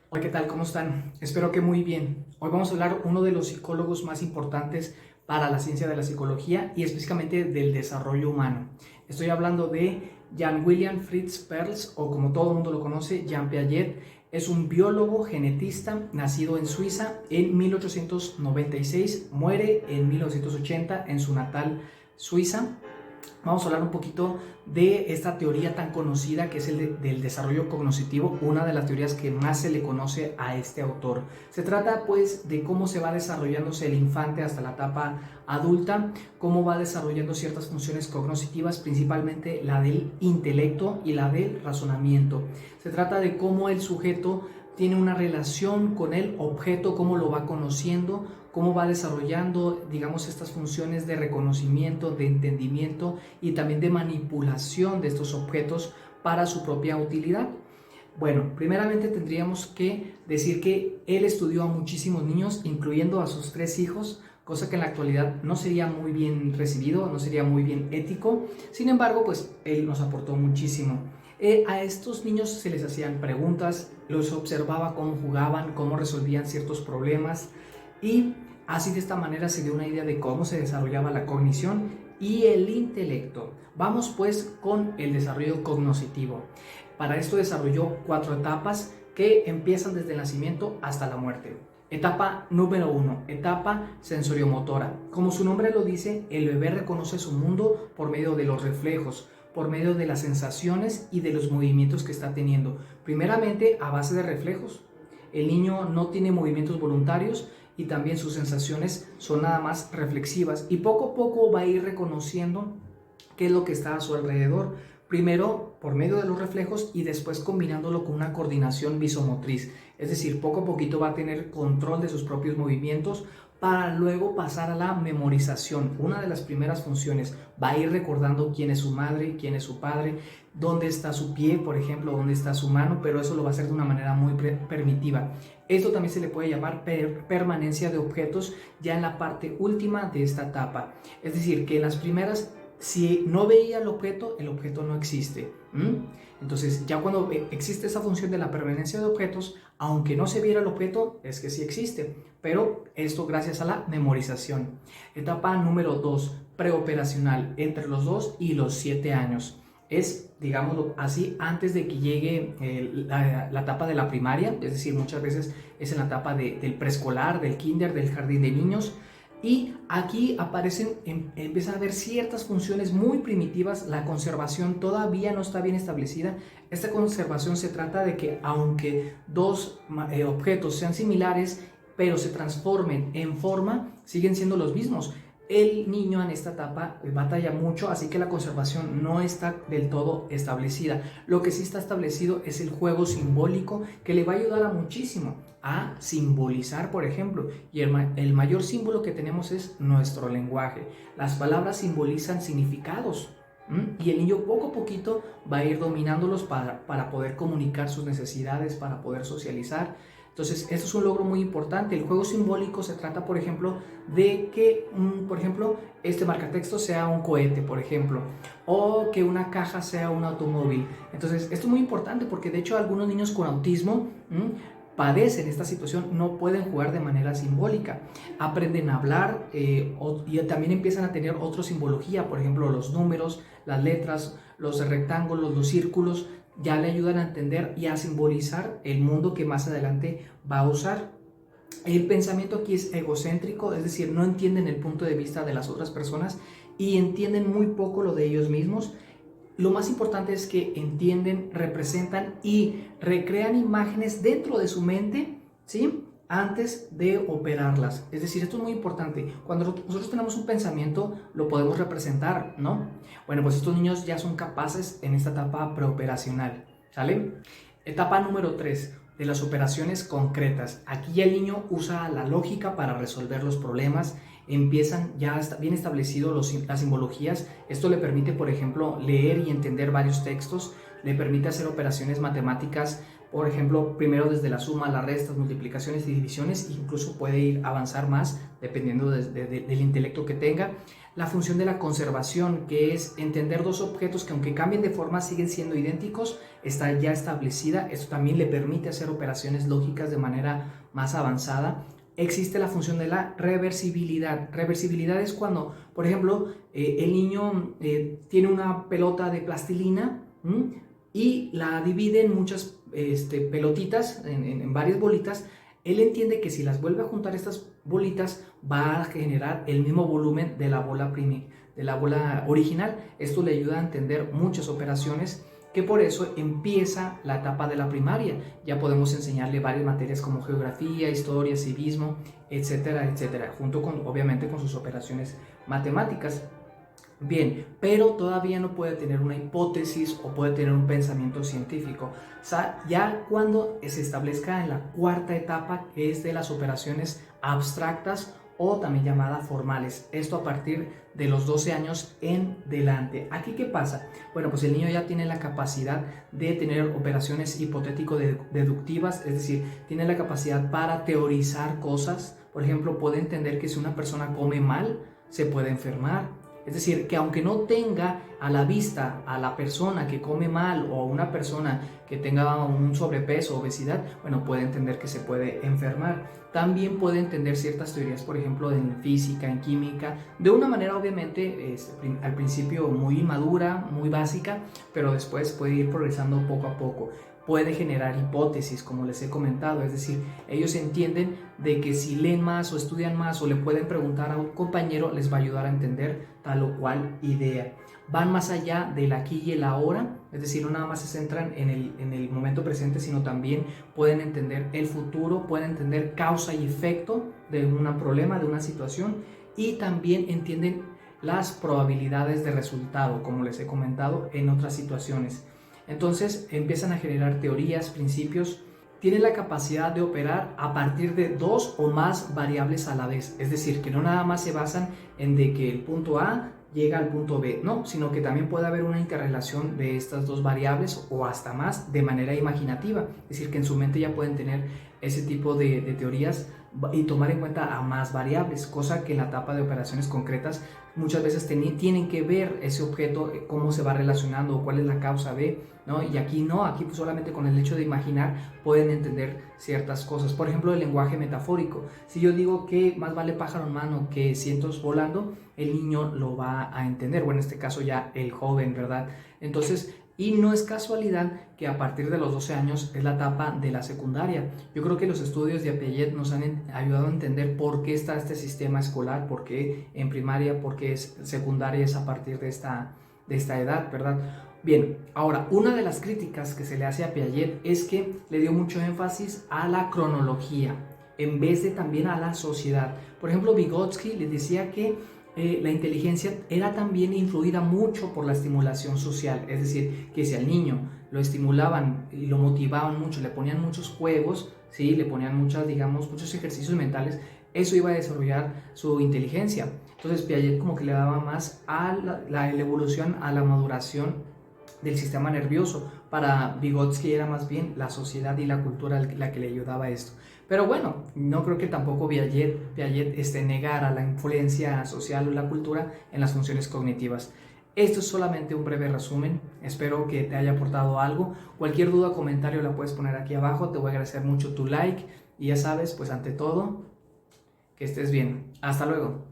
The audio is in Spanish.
Hola, ¿qué tal? ¿Cómo están? Espero que muy bien. Hoy vamos a hablar uno de los psicólogos más importantes para la ciencia de la psicología y específicamente del desarrollo humano. Estoy hablando de Jan William Fritz Perls, o como todo el mundo lo conoce, Jean Piaget. Es un biólogo genetista nacido en Suiza en 1896, muere en 1980 en su natal Suiza. Vamos a hablar un poquito de esta teoría tan conocida que es del desarrollo cognitivo, una de las teorías que más se le conoce a este autor. Se trata pues de cómo se va desarrollándose el infante hasta la etapa adulta, cómo va desarrollando ciertas funciones cognitivas, principalmente la del intelecto y la del razonamiento. Se trata de cómo el sujeto tiene una relación con el objeto, cómo lo va conociendo, cómo va desarrollando, digamos, estas funciones de reconocimiento, de entendimiento y también de manipulación de estos objetos para su propia utilidad. Bueno, primeramente tendríamos que decir que él estudió a muchísimos niños, incluyendo a sus 3 hijos, cosa que en la actualidad no sería muy bien recibido, no sería muy bien ético. Sin embargo, pues él nos aportó muchísimo. A estos niños se les hacían preguntas, los observaba cómo jugaban, cómo resolvían ciertos problemas y así de esta manera se dio una idea de cómo se desarrollaba la cognición y el intelecto. Vamos pues con el desarrollo cognitivo. Para esto desarrolló 4 etapas que empiezan desde el nacimiento hasta la muerte. Etapa número 1, etapa sensoriomotora. Como su nombre lo dice, el bebé reconoce su mundo por medio de los reflejos, por medio de las sensaciones y de los movimientos que está teniendo. Primeramente a base de reflejos. El niño no tiene movimientos voluntarios y también sus sensaciones son nada más reflexivas y poco a poco va a ir reconociendo qué es lo que está a su alrededor, primero por medio de los reflejos y después combinándolo con una coordinación visomotriz, es decir, poco a poquito va a tener control de sus propios movimientos para luego pasar a la memorización. Una de las primeras funciones, va a ir recordando quién es su madre, quién es su padre, dónde está su pie, por ejemplo, dónde está su mano, pero eso lo va a hacer de una manera muy permitiva. Esto también se le puede llamar permanencia de objetos ya en la parte última de esta etapa. Es decir, que en las primeras, si no veía el objeto no existe. Entonces, ya cuando existe esa función de la permanencia de objetos, aunque no se viera el objeto, es que sí existe. Pero esto gracias a la memorización. Etapa número 2, preoperacional, entre los 2 y los 7 años. Es, digámoslo así, antes de que llegue la etapa de la primaria, es decir, muchas veces es en la etapa del preescolar, del kinder, del jardín de niños. Y aquí aparecen, empieza a haber ciertas funciones muy primitivas, la conservación todavía no está bien establecida. Esta conservación se trata de que aunque dos objetos sean similares, pero se transformen en forma, siguen siendo los mismos. El niño en esta etapa batalla mucho, así que la conservación no está del todo establecida. Lo que sí está establecido es el juego simbólico, que le va a ayudar a muchísimo a simbolizar, por ejemplo, y el mayor símbolo que tenemos es nuestro lenguaje. Las palabras simbolizan significados, y el niño poco a poquito va a ir dominándolos para poder comunicar sus necesidades, para poder socializar. Entonces, esto es un logro muy importante. El juego simbólico se trata, por ejemplo, de que, por ejemplo, este marcatexto sea un cohete, por ejemplo, o que una caja sea un automóvil. Entonces, esto es muy importante porque, de hecho, algunos niños con autismo padecen esta situación, no pueden jugar de manera simbólica. Aprenden a hablar y también empiezan a tener otra simbología, por ejemplo, los números, las letras, los rectángulos, los círculos, ya le ayudan a entender y a simbolizar el mundo que más adelante va a usar. El pensamiento aquí es egocéntrico, es decir, no entienden el punto de vista de las otras personas y entienden muy poco lo de ellos mismos. Lo más importante es que entienden, representan y recrean imágenes dentro de su mente, ¿sí?, antes de operarlas. Es decir, esto es muy importante. Cuando nosotros tenemos un pensamiento, lo podemos representar, ¿no? Bueno, pues estos niños ya son capaces en esta etapa preoperacional, ¿sale? Etapa número 3, de las operaciones concretas. Aquí ya el niño usa la lógica para resolver los problemas, empiezan ya bien establecidos las simbologías. Esto le permite, por ejemplo, leer y entender varios textos, le permite hacer operaciones matemáticas por ejemplo, primero desde la suma, las restas, multiplicaciones y divisiones, incluso puede ir a avanzar más dependiendo del intelecto que tenga. La función de la conservación, que es entender dos objetos que aunque cambien de forma siguen siendo idénticos, está ya establecida. Esto también le permite hacer operaciones lógicas de manera más avanzada. Existe la función de la reversibilidad. Reversibilidad es cuando, por ejemplo, el niño tiene una pelota de plastilina y la divide en muchas pelotitas, en varias bolitas. Él entiende que si las vuelve a juntar estas bolitas va a generar el mismo volumen de la bola original. Esto le ayuda a entender muchas operaciones, que por eso empieza la etapa de la primaria. Ya podemos enseñarle varias materias como geografía, historia, civismo, etcétera, etcétera, junto con, obviamente, con sus operaciones matemáticas. Bien, pero todavía no puede tener una hipótesis o puede tener un pensamiento científico. O sea, ya cuando se establezca en la cuarta etapa, que es de las operaciones abstractas o también llamadas formales. Esto a partir de los 12 años en delante. ¿Aquí qué pasa? Bueno, pues el niño ya tiene la capacidad de tener operaciones hipotético-deductivas, es decir, tiene la capacidad para teorizar cosas. Por ejemplo, puede entender que si una persona come mal, se puede enfermar. Es decir, que aunque no tenga a la vista a la persona que come mal o una persona que tenga un sobrepeso o obesidad, bueno, puede entender que se puede enfermar. También puede entender ciertas teorías, por ejemplo, en física, en química, de una manera obviamente al principio muy inmadura, muy básica, pero después puede ir progresando poco a poco. Puede generar hipótesis, como les he comentado, es decir, ellos entienden de que si leen más o estudian más o le pueden preguntar a un compañero, les va a ayudar a entender tal o cual idea. Van más allá del aquí y el ahora, es decir, no nada más se centran en el momento presente, sino también pueden entender el futuro, pueden entender causa y efecto de un problema, de una situación, y también entienden las probabilidades de resultado, como les he comentado en otras situaciones. Entonces empiezan a generar teorías, principios, tienen la capacidad de operar a partir de dos o más variables a la vez, es decir, que no nada más se basan en de que el punto A llega al punto B, no, sino que también puede haber una interrelación de estas dos variables o hasta más de manera imaginativa, es decir, que en su mente ya pueden tener ese tipo de teorías y tomar en cuenta a más variables, cosa que en la etapa de operaciones concretas muchas veces tienen que ver ese objeto, cómo se va relacionando o cuál es la causa de, ¿no? Y aquí no, aquí pues solamente con el hecho de imaginar pueden entender ciertas cosas. Por ejemplo, el lenguaje metafórico. Si yo digo que más vale pájaro en mano que cientos volando, el niño lo va a entender, o en este caso ya el joven, ¿verdad? Entonces, y no es casualidad que a partir de los 12 años es la etapa de la secundaria. Yo creo que los estudios de Piaget nos han ayudado a entender por qué está este sistema escolar, por qué en primaria, por qué es secundaria, es a partir de esta edad, ¿verdad? Bien, ahora, una de las críticas que se le hace a Piaget es que le dio mucho énfasis a la cronología, en vez de también a la sociedad. Por ejemplo, Vygotsky les decía que la inteligencia era también influida mucho por la estimulación social, es decir, que si al niño lo estimulaban y lo motivaban mucho, le ponían muchos juegos, ¿sí? Le ponían muchos ejercicios mentales, eso iba a desarrollar su inteligencia. Entonces Piaget como que le daba más a la evolución, a la maduración del sistema nervioso. Para Vygotsky era más bien la sociedad y la cultura la que le ayudaba a esto. Pero bueno, no creo que tampoco Piaget negara la influencia social o la cultura en las funciones cognitivas. Esto es solamente un breve resumen, espero que te haya aportado algo. Cualquier duda o comentario la puedes poner aquí abajo, te voy a agradecer mucho tu like y ya sabes, pues ante todo, que estés bien. Hasta luego.